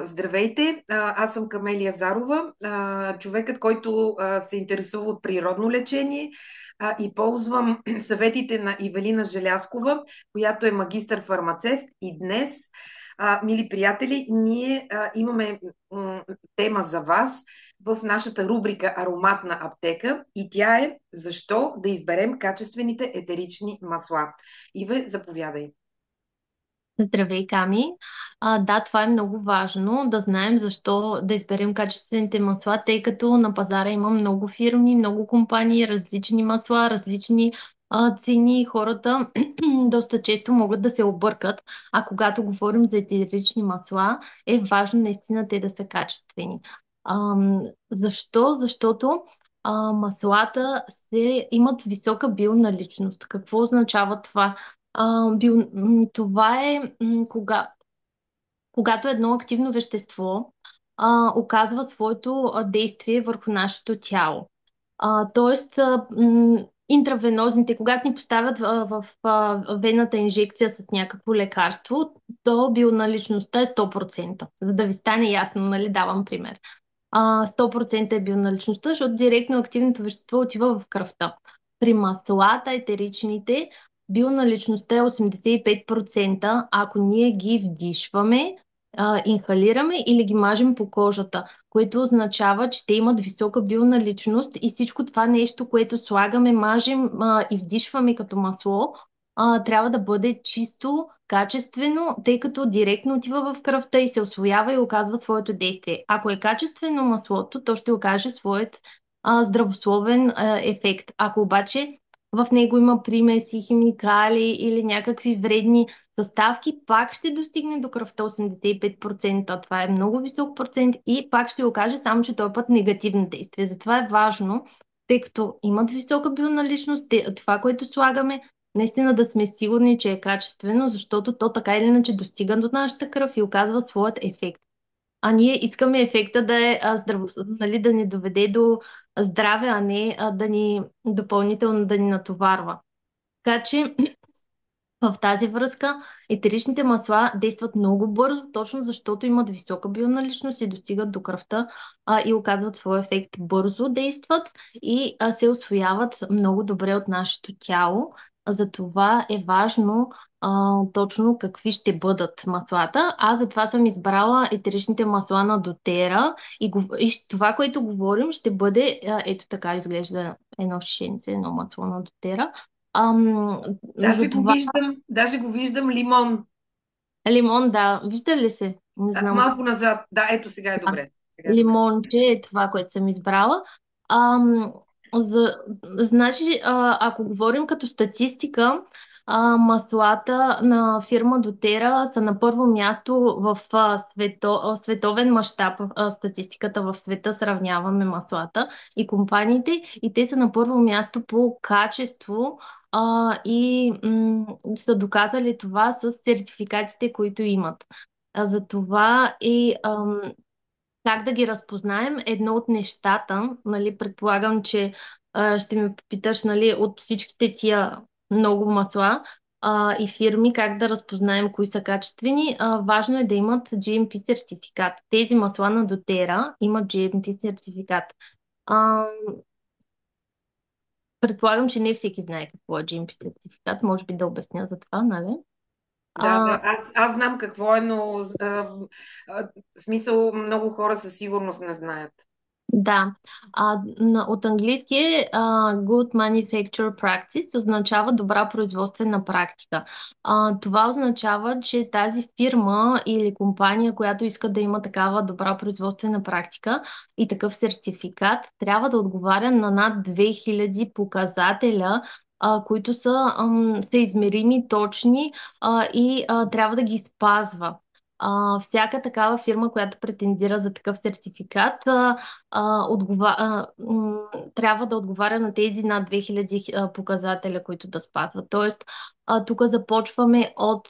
Здравейте, аз съм Камелия Зарова, човекът, който се интересува от природно лечение и ползвам съветите на Ивелина Желяскова, която е магистър-фармацевт. И днес, мили приятели, ние имаме тема за вас в нашата рубрика Ароматна аптека и тя е: защо да изберем качествените етерични масла. Иве, заповядай. Здравей, Ками. Да, това е много важно да знаем защо да изберем качествените масла, тъй като на пазара има много фирми, много компании, различни масла, различни цени и хората доста често могат да се объркат. А когато говорим за етерични масла, е важно наистина те да са качествени. Защо? Защото маслата имат висока бионаличност. Какво означава това? Това е когато едно активно вещество оказва своето действие върху нашето тяло. Тоест, интравенозните, когато ни поставят в вената инжекция с някакво лекарство, то бионаличността е 100%. За да ви стане ясно, нали, давам пример. 100% е бионаличността, защото директно активното вещество отива в кръвта. При маслата, етеричните, бионаличността е 85%, ако ние ги вдишваме, инхалираме или ги мажем по кожата, което означава, че те имат висока бионаличност и всичко това нещо, което слагаме, мажем и вдишваме като масло, трябва да бъде чисто, качествено, тъй като директно отива в кръвта и се освоява и оказва своето действие. Ако е качествено маслото, то ще окаже своят здравословен ефект. Ако обаче в него има примеси, химикали или някакви вредни съставки, пак ще достигне до кръвта 85%. Това е много висок процент и пак ще окаже само, че този път негативно действие. Затова е важно, тъй като имат висока бионаличност, това, което слагаме, наистина да сме сигурни, че е качествено, защото то така или иначе достига до нашата кръв и оказва своят ефект. А ние искаме ефекта да е здраво, нали, да ни доведе до здраве, а не да ни допълнително да ни натоварва. Така че в тази връзка етеричните масла действат много бързо, точно защото имат висока бионаличност и достигат до кръвта и оказват своя ефект. Бързо действат и се усвояват много добре от нашето тяло. Затова е важно точно какви ще бъдат маслата. Аз затова съм избрала етеричните масла на дотера и това, което говорим, ще бъде ето така изглежда едно шишенце, едно масло на дотера. Ам, Даже за го това виждам, даже го виждам лимон. лимон, да. Вижда ли се? Не знам. Малко назад. Да, ето сега е Да. добре. Сега е добре. Лимонче е това, което съм избрала. Ам, значи, ако говорим като статистика, маслата на фирма Дотера са на първо място в световен мащаб. Статистиката в света сравняваме маслата и компаниите, и те са на първо място по качество и са доказали това с сертификатите, които имат. За това и как да ги разпознаем? Едно от нещата, нали, предполагам, че ще ме попиташ, нали, от всичките тия много масла и фирми, как да разпознаем кои са качествени. Важно е да имат GMP сертификат. Тези масла на Дотера имат GMP сертификат. А, предполагам, че не всеки знае какво е GMP сертификат. Може би да обясня за това, нали? Да, А, да, аз знам какво е, но в смисъл много хора със сигурност не знаят. Да, от английски е Good Manufacturer Practice, означава добра производствена практика. Това означава, че тази фирма или компания, която иска да има такава добра производствена практика и такъв сертификат, трябва да отговаря на над 2000 показателя, които са измерими, точни и трябва да ги спазва. Всяка такава фирма, която претендира за такъв сертификат, трябва да отговаря на тези над 2000 показателя, които да спазват. Тоест, тук започваме от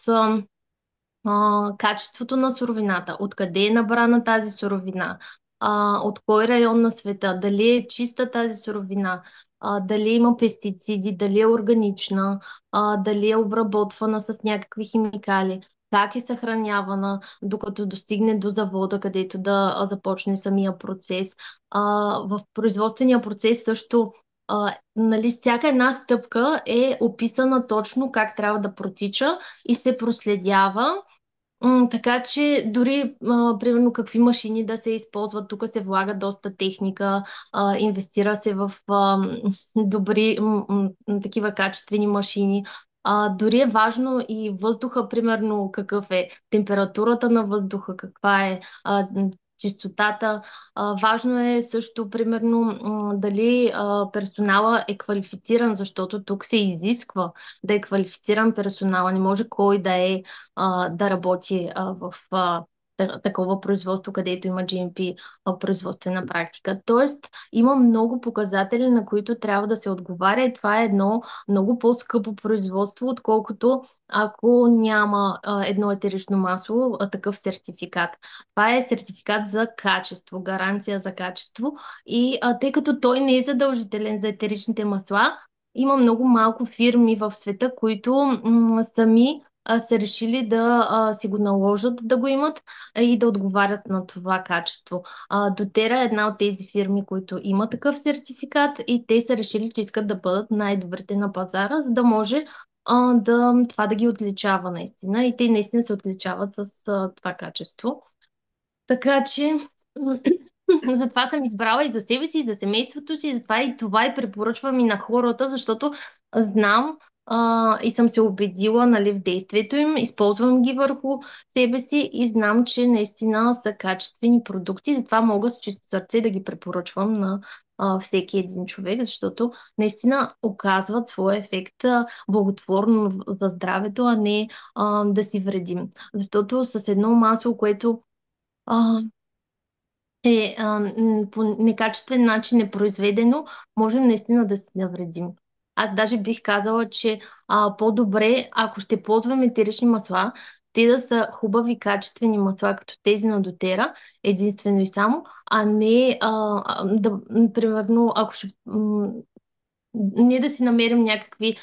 качеството на суровината, откъде е набрана тази суровина, от кой район на света, дали е чиста тази суровина, дали има пестициди, дали е органична, дали е обработвана с някакви химикали. как е съхранявана, докато достигне до завода, където да започне самия процес. В производствения процес също, нали, всяка една стъпка е описана точно как трябва да протича и се проследява. Така че дори, примерно, какви машини да се използват, тук се влага доста техника, инвестира се в добри, такива качествени машини. Дори е важно и въздуха, примерно, какъв е температурата на въздуха, каква е чистотата. Важно е също, примерно, дали персонала е квалифициран, защото тук се изисква да е квалифициран персонала. Не може кой да е да работи в такова производство, където има GMP производствена практика. Тоест, има много показатели, на които трябва да се отговаря и това е едно много по-скъпо производство, отколкото ако няма едно етерично масло, такъв сертификат. Това е сертификат за качество, гаранция за качество и тъй като той не е задължителен за етеричните масла, има много малко фирми в света, които сами са решили да си го наложат да го имат и да отговарят на това качество. Дотера е една от тези фирми, които има такъв сертификат и те са решили, че искат да бъдат най-добрите на пазара, за да може това да ги отличава наистина. И те наистина се отличават с това качество. Така че затова съм избрала и за себе си, и за семейството си, и затова и това и препоръчвам и на хората, защото знам и съм се убедила, нали, в действието им, използвам ги върху себе си и знам, че наистина са качествени продукти. Затова мога с чисто сърце да ги препоръчвам на всеки един човек, защото наистина оказват своя ефект благотворно за здравето, а не да си вредим. Защото с едно масло, което а, по некачествен начин е произведено, може наистина да се навредим. Аз даже бих казала, че по-добре, ако ще ползваме етерични масла, те да са хубави, качествени масла, като тези на дотера, единствено и само, а не примерно, ако ще, не да си намерим някакви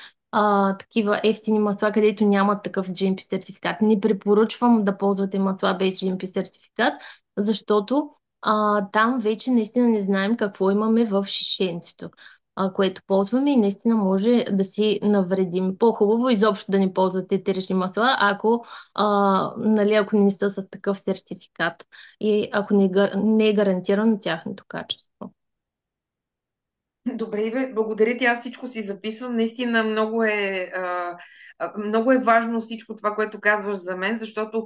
такива ефтини масла, където нямат такъв GMP сертификат. Не препоръчвам да ползвате масла без GMP сертификат, защото там вече наистина не знаем какво имаме в шишенцето, което ползваме и наистина може да си навредим. По-хубаво изобщо да не ползвате етерични масла, нали, ако не са с такъв сертификат и ако не е гарантирано тяхното качество. Добре, Иве, благодаря ти. Аз всичко си записвам. Наистина много е важно всичко това, което казваш за мен, защото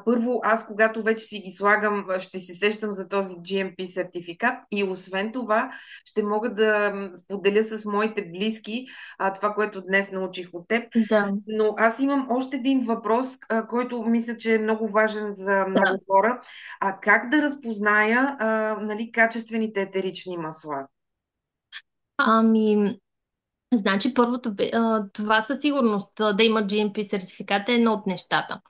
първо аз, когато вече си ги слагам, ще се сещам за този GMP сертификат и освен това ще мога да споделя с моите близки това, което днес научих от теб. Да, Но аз имам още един въпрос, който мисля, че е много важен за да. много хора. Как да разпозная нали, качествените етерични масла? Ами, значи първото, това със сигурност да има GMP сертификат е едно от нещата.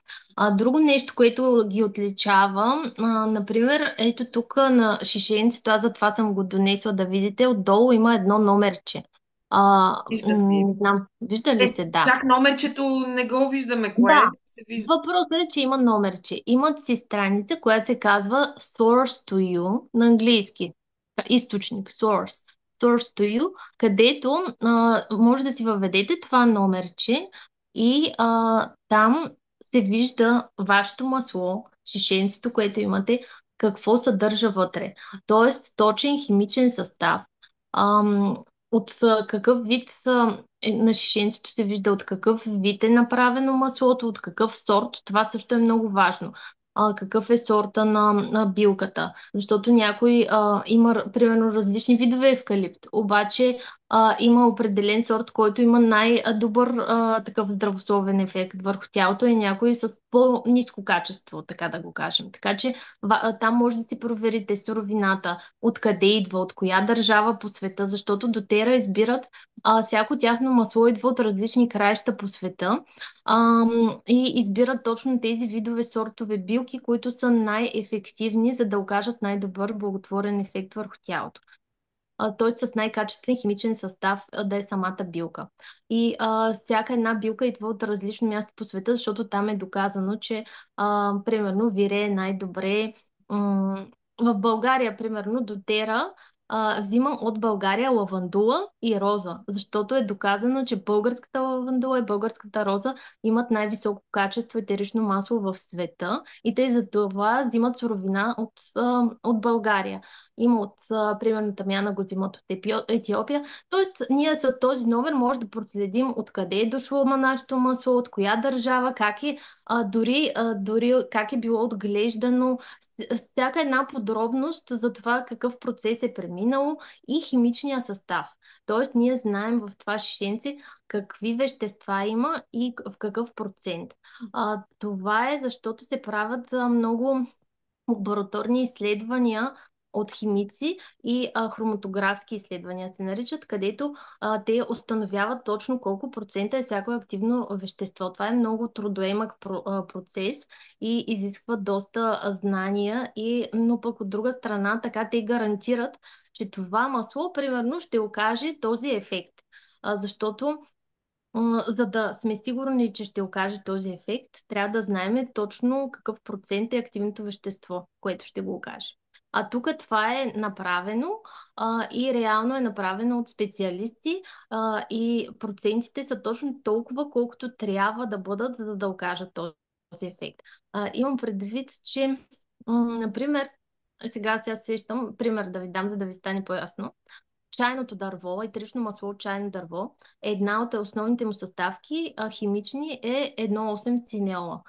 Друго нещо, което ги отличава, например, ето тук на шишенцето, аз затова съм го донесла да видите, отдолу има едно номерче. Вижда се. Не знам, вижда ли се? Да. Чак номерчето не го виждаме. Кое Да, е? Се вижда. въпросът е, че има номерче. Имат си страница, която се казва Source to You на английски. Източник, Source to You, където може да си въведете това номерче и там се вижда вашето масло, шишенцето, което имате, какво съдържа вътре. Тоест, точен химичен състав. Ам, от какъв вид на шишенцето се вижда от какъв вид е направено маслото, от какъв сорт. Това също е много важно. Какъв е сорта на билката. Защото някой има, примерно, различни видове евкалипт. Обаче има определен сорт, който има най-добър такъв здравословен ефект върху тялото и някой с по-низко качество, така да го кажем. Така че там може да си проверите суровината, откъде идва, от коя държава по света, защото дотера избират всяко тяхно масло идва от различни краища по света и избират точно тези видове сортове билки, които са най-ефективни, за да окажат най-добър благотворен ефект върху тялото. т.е. с най-качествен химичен състав да е самата билка. И всяка една билка идва от различно място по света, защото там е доказано, че примерно вирее най-добре. м, В България, примерно, дотера взимам от България лавандула и роза, защото е доказано, че българската лавандула и българската роза имат най-високо качество етерично масло в света и те за това взимат суровина от България. Има от, примерно, тамяна го взимат от Етиопия. Тоест, ние с този номер може да проследим откъде е дошло нашето масло, от коя държава, как е, дори как е било отглеждано, всяка една подробност за това какъв процес е преминало и химичния състав. Тоест, ние знаем в това шишенце какви вещества има и в какъв процент. Това е защото се правят много лабораторни изследвания от химици и хроматографски изследвания се наричат, където те установяват точно колко процента е всяко активно вещество. Това е много трудоемък процес и изисква доста знания, но пък от друга страна така те гарантират, че това масло примерно ще окаже този ефект. Защото за да сме сигурни, че ще окаже този ефект, трябва да знаем точно какъв процент е активното вещество, което ще го окаже. А тук това е направено и реално е направено от специалисти и процентите са точно толкова, колкото трябва да бъдат, за да окажат този ефект. Имам предвид, че, например, сега сещам, пример да ви дам, за да ви стане по-ясно. Чайното дърво, етерично масло от чайно дърво, една от основните му съставки химични е 1,8 цинеола.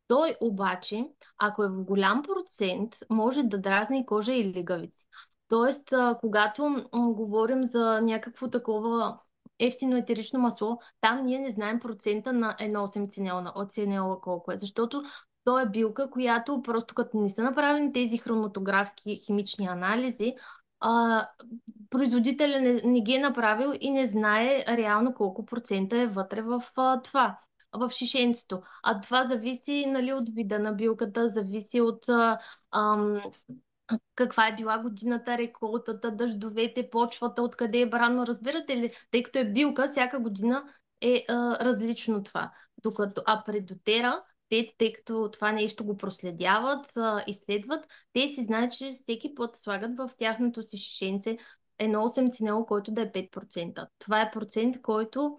Той обаче, ако е в голям процент, може да дразни кожа и лигавици. Тоест, когато говорим за някакво такова ефтино етерично масло, там ние не знаем процента на 1,8 цинеола, от цинеола колко е, защото то е билка, която просто като не са направени тези хроматографски химични анализи, а, производителя не ги е направил и не знае реално колко процента е вътре в това, в шишенцето. А това зависи, нали, от вида на билката, зависи от ам, каква е била годината, реколтата, дъждовете, почвата, откъде е брано. Разбирате ли? Тъй като е билка, всяка година е различно това. При дотера, тъй като това нещо го проследяват, изследват, те си знаят, че всеки път слагат в тяхното си шишенце 1,8 цинело, който да е 5%. Това е процент, който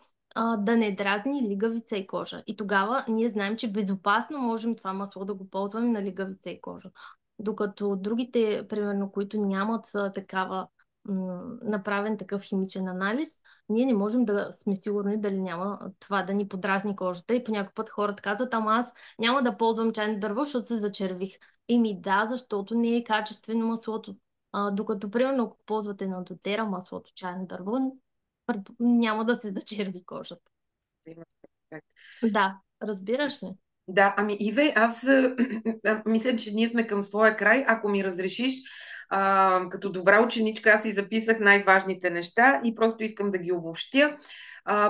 да не дразни лигавица и кожа. И тогава ние знаем, че безопасно можем това масло да го ползваме на лигавица и кожа. Докато другите, примерно, които нямат направен такъв химичен анализ, ние не можем да сме сигурни дали няма това да ни подразни кожата. И по някой път хората казват, ама аз няма да ползвам чайно дърво, защото се зачервих. Да, защото не е качествено маслото. Докато, примерно, ако ползвате на дотера маслото чайно дърво, няма да се зачерви кожата. Да, разбираш ли? Да, ами Иве, аз мисля, че ние сме към своя край. Ако ми разрешиш, като добра ученичка, аз си записах най-важните неща и просто искам да ги обобщя.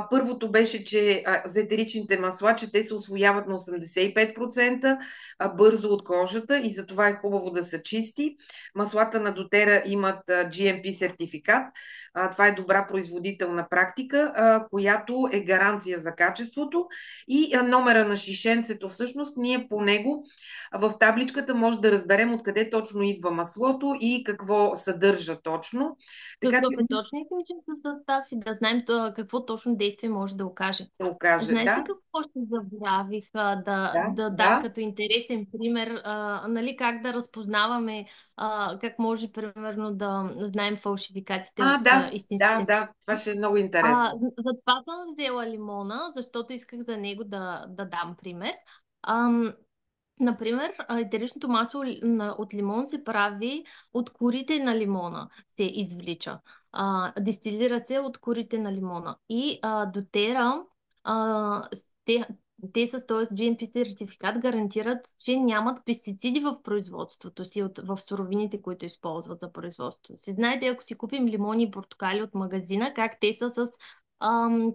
Първото беше, че за етеричните масла, че те се освояват на 85% бързо от кожата и затова е хубаво да са чисти. Маслата на дотера имат GMP сертификат. Това е добра производителна практика, която е гаранция за качеството. И номера на шишенцето, всъщност, ние по него в табличката може да разберем откъде точно идва маслото и какво съдържа точно. Така че Какъв е точният химичен състав и да знаем какво точно действие може да окаже. да окаже. Знаеш ли Да, какво ще забравих да, да дам да. като интересен пример, нали, как да разпознаваме, как може примерно да знаем фалшификатите от Да, да, истинските. да. Това ще е много интересно. Затова съм взела лимона, защото исках за него да дам пример. Например, етеричното масло от лимон се прави от корите на лимона, се извлича. Дестилира се от корите на лимона. И дотера, а, те, те с този GMP сертификат гарантират, че нямат пестициди в производството си, в суровините, които използват за производството си. Знаете, ако си купим лимони и портокали от магазина, как те са с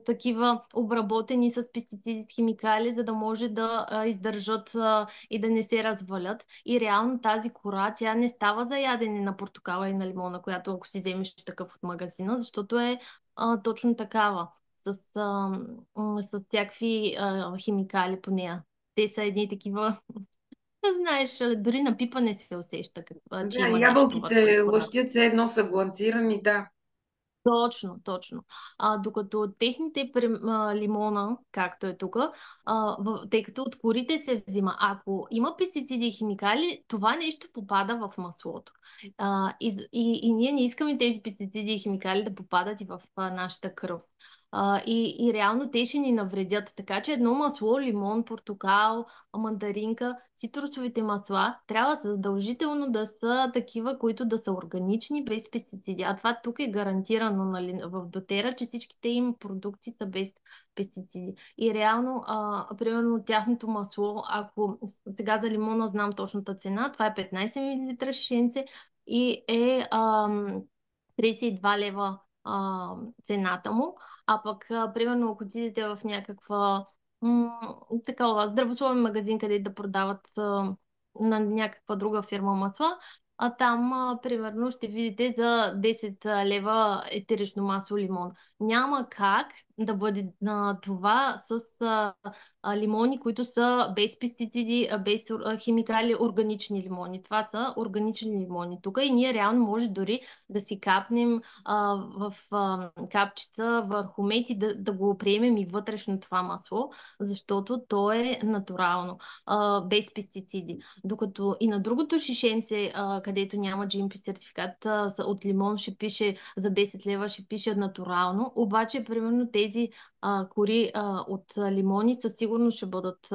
такива обработени с пестициди, химикали, за да може да издържат и да не се развалят. И реално тази кора, тя не става за ядене на портокала и на лимона, която ако си вземеш такъв от магазина, защото е точно такава, с всякакви химикали по нея. Те са едни такива, знаеш, дори на пипа не се усеща, че Да, има нещо върху ябълките кората. лъщят се едно са гланцирани, да. Точно, точно. Докато техните лимона, както е тук, тъй като от корите се взима, ако има пестициди и химикали, това нещо попада в маслото. И ние не искаме тези пестициди и химикали да попадат и в нашата кръв. И реално те ще ни навредят. Така че едно масло, лимон, портокал, мандаринка, цитрусовите масла трябва задължително да са такива, които да са органични, без пестициди. А това тук е гарантирано, нали, в дотера, че всичките им продукти са без пестициди. И реално, примерно, тяхното масло, ако сега за лимона знам точната цена, това е 15 мл шишенце и е 32 лева цената му. А пък, примерно, ако отидете в някаква такава здравословен магазин, където да продават на някаква друга фирма масла, а там, примерно, ще видите за 10 лева етерично масло лимон. Няма как да бъде това с лимони, които са без пестициди, без химикали, органични лимони. Това са органични лимони тук и ние реално може дори да си капнем в капчица върху мед и да го приемем и вътрешно това масло, защото то е натурално, без пестициди. Докато и на другото шишенце, където няма GMP сертификат, от лимон ще пише за 10 лева, ще пише натурално, обаче примерно тези кори от лимони със сигурност ще бъдат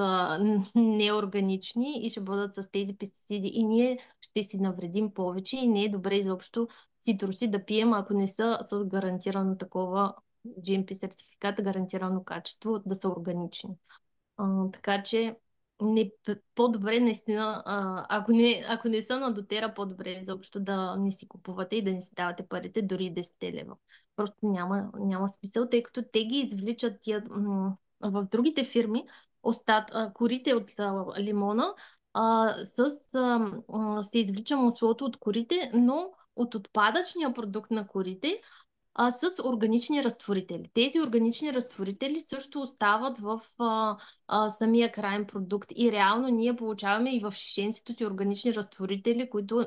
неорганични и ще бъдат с тези пестициди и ние ще си навредим повече и не е добре изобщо цитруси да пием, ако не са с гарантирано такова GMP сертификат, гарантирано качество, да са органични. Така че по-добре наистина, ако не са на дотера, по-добре изобщо да не си купувате и да не си давате парите, дори и 10 лева. Просто няма смисъл, тъй като те ги извличат в другите фирми, корите от лимона, се извлича маслото от корите, но от отпадъчния продукт на корите с органични разтворители. Тези органични разтворители също остават в самия крайен продукт и реално ние получаваме и в шишенцето си органични разтворители, които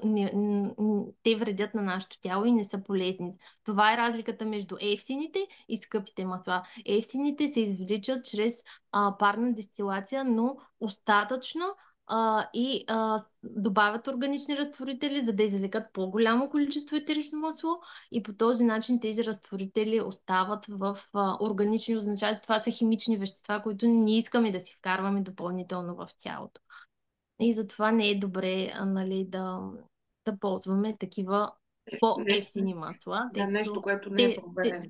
те вредят на нашето тяло и не са полезни. Това е разликата между ефтините и скъпите масла. Ефтините се извличат чрез парна дестилация, но остатъчно добавят органични разтворители, за да извлекат по-голямо количество етерично масло и по този начин тези разтворители остават в органични, означава, това са химични вещества, които не искаме да си вкарваме допълнително в тялото. И затова не е добре, нали, да ползваме такива Не, по-ефтини масла, да, тъй нещо, като което не е те, проверено.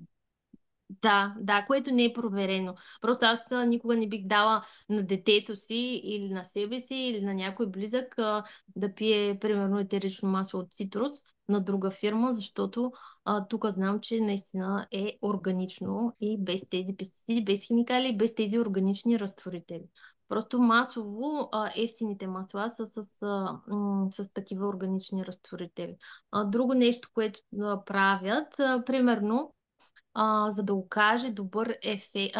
да, което не е проверено. Просто аз никога не бих дала на детето си или на себе си или на някой близък да пие, примерно, етерично масло от цитрус на друга фирма, защото тук знам, че наистина е органично и без тези пестициди, без химикали, без тези органични разтворители. Просто масово ефтините масла са с такива органични разтворители. Друго нещо, което правят, примерно, за да окаже добър ефект,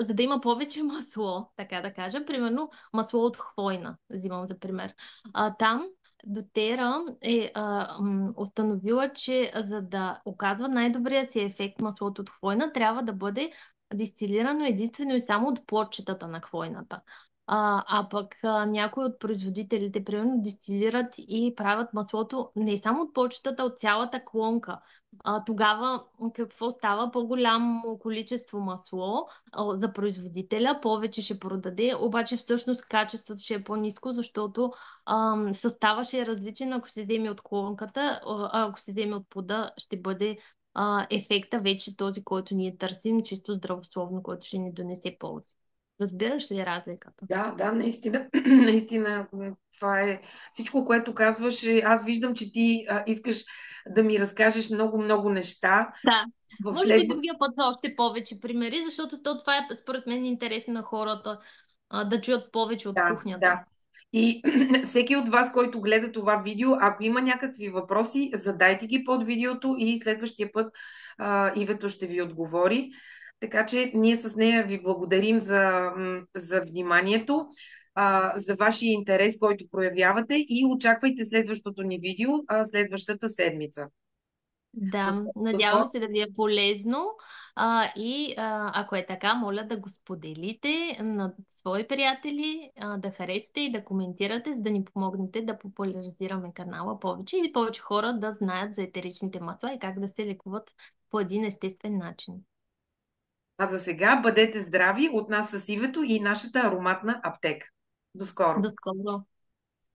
за да има повече масло, така да кажа. Примерно масло от хвойна, взимам за пример. Там дотера е установила, че за да оказва най-добрия си ефект маслото от хвойна, трябва да бъде дистилирано единствено и само от плодчетата на хвойната. Пък някои от производителите, примерно, дистилират и правят маслото не само от почтата, от цялата клонка. Тогава какво става? По-голямо количество масло за производителя, повече ще продаде, обаче всъщност качеството ще е по-ниско, защото състава ще е различен, ако се вземе от клонката, ако се вземе от плода, ще бъде ефекта вече този, който ние търсим, чисто здравословно, който ще ни донесе полза. Разбираш ли разликата? Да, да, наистина, наистина, това е всичко, което казваш. Аз виждам, че ти искаш да ми разкажеш много неща Да. в Може би след... другия път още повече примери, защото това е според мен интересно на хората да чуят повече от Да, кухнята. да. И всеки от вас, който гледа това видео, ако има някакви въпроси, задайте ги под видеото и следващия път Ивето ще ви отговори. Така че ние с нея ви благодарим за вниманието, за вашия интерес, който проявявате и очаквайте следващото ни видео следващата седмица. До, Да, до скоро! надявам се да ви е полезно ако е така, моля да го споделите на свои приятели, да харесате и да коментирате, да ни помогнете да популяризираме канала повече и повече хора да знаят за етеричните масла и как да се лекуват по един естествен начин. А за сега бъдете здрави от нас с Ивето и нашата ароматна аптека. До скоро! До скоро!